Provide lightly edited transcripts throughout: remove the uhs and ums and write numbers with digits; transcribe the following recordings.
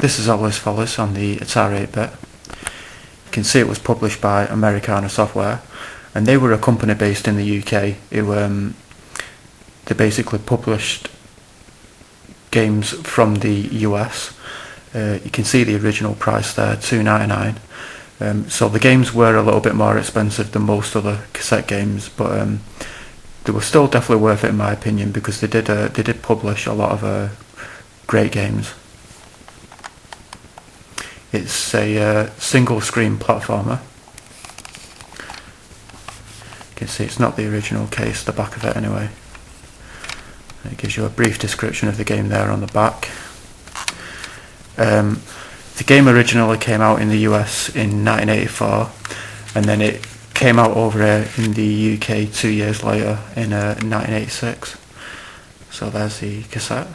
This is Ollie's Follies on the Atari 8-bit. You can see it was published by Americana Software, and they were a company based in the UK. They basically published games from the US. You can see the original price there, $2.99. So the games were a little bit more expensive than most other cassette games, but they were still definitely worth it in my opinion, because they did publish a lot of great games. It's a single screen platformer. You can see it's not the original case, the back of it anyway. It gives you a brief description of the game there on the back. The game originally came out in the US in 1984, and then it came out over here in the UK 2 years later in 1986. So there's the cassette.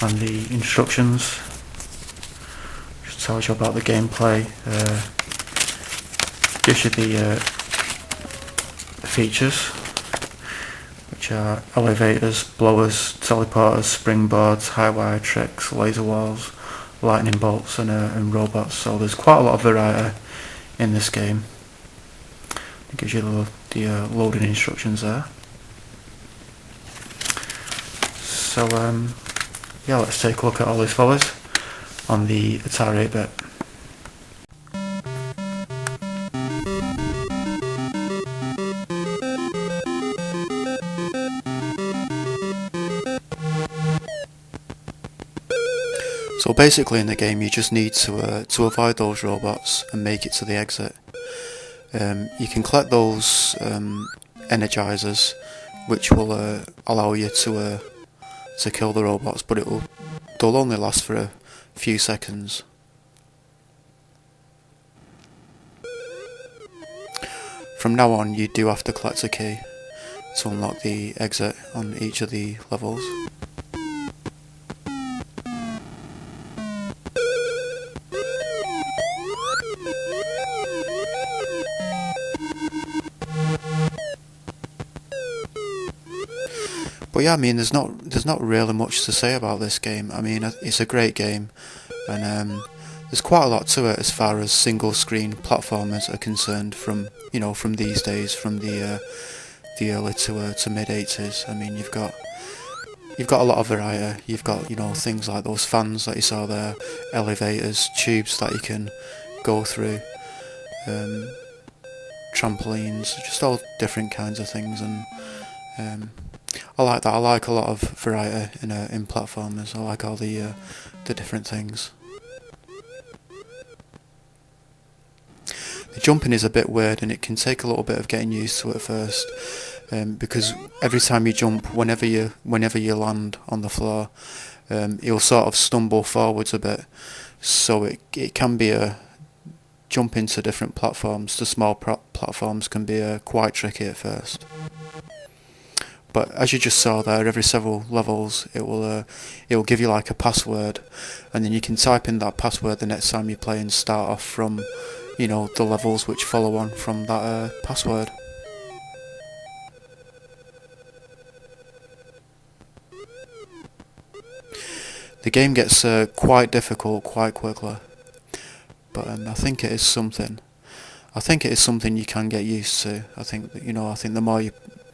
And the instructions, just tells you about the gameplay, gives you the features, which are elevators, blowers, teleporters, springboards, high wire tricks, laser walls, lightning bolts, and robots. So there's quite a lot of variety in this game. It gives you the loading instructions there. So yeah, let's take a look at Ollie's Follies on the Atari 8-bit. So basically in the game you just need to avoid those robots and make it to the exit. You can collect those energizers, which will allow you to kill the robots, but they'll only last for a few seconds. From now on you do have to collect a key to unlock the exit on each of the levels. But yeah, I mean, there's not really much to say about this game. I mean, it's a great game, and there's quite a lot to it as far as single screen platformers are concerned. From these days, from the early to mid 80s. I mean, you've got a lot of variety. You've got things like those fans that you saw there, elevators, tubes that you can go through, trampolines, just all different kinds of things, and I like that. I like a lot of variety in platformers. I like all the different things. The jumping is a bit weird, and it can take a little bit of getting used to at first, because every time you jump, whenever you land on the floor, you'll sort of stumble forwards a bit. So it can be jump into different platforms. The small platforms can be quite tricky at first. But as you just saw there, every several levels it will give you like a password, and then you can type in that password the next time you play and start off from the levels which follow on from that password. The game gets quite difficult quite quickly, but I think it is something. I think it is something you can get used to. I think the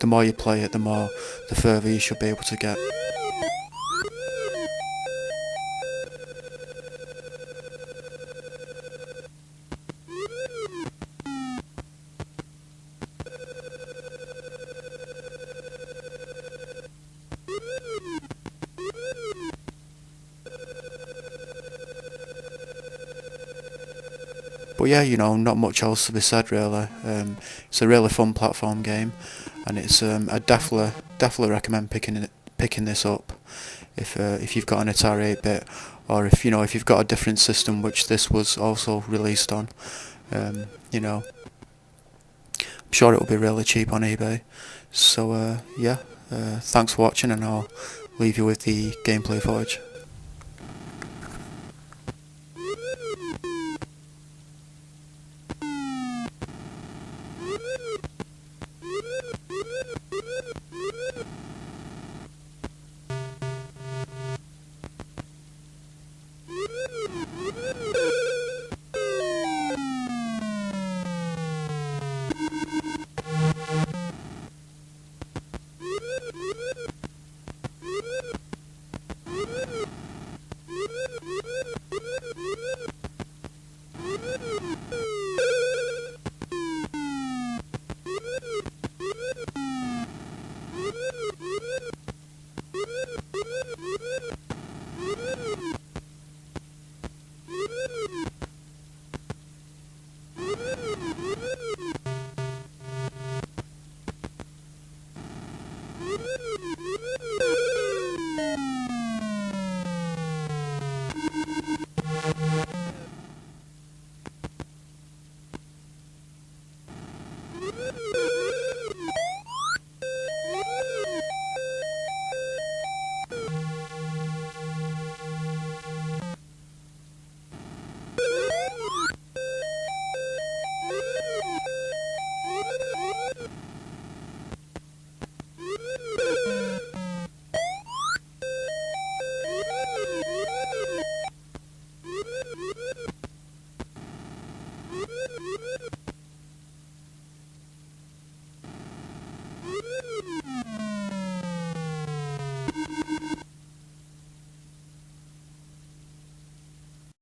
more you play it, the further you should be able to get. But yeah, not much else to be said really. It's a really fun platform game, and it's I definitely recommend picking this up if you've got an Atari 8-bit, or if you've got a different system which this was also released on. I'm sure it will be really cheap on eBay. So yeah, thanks for watching, and I'll leave you with the gameplay footage.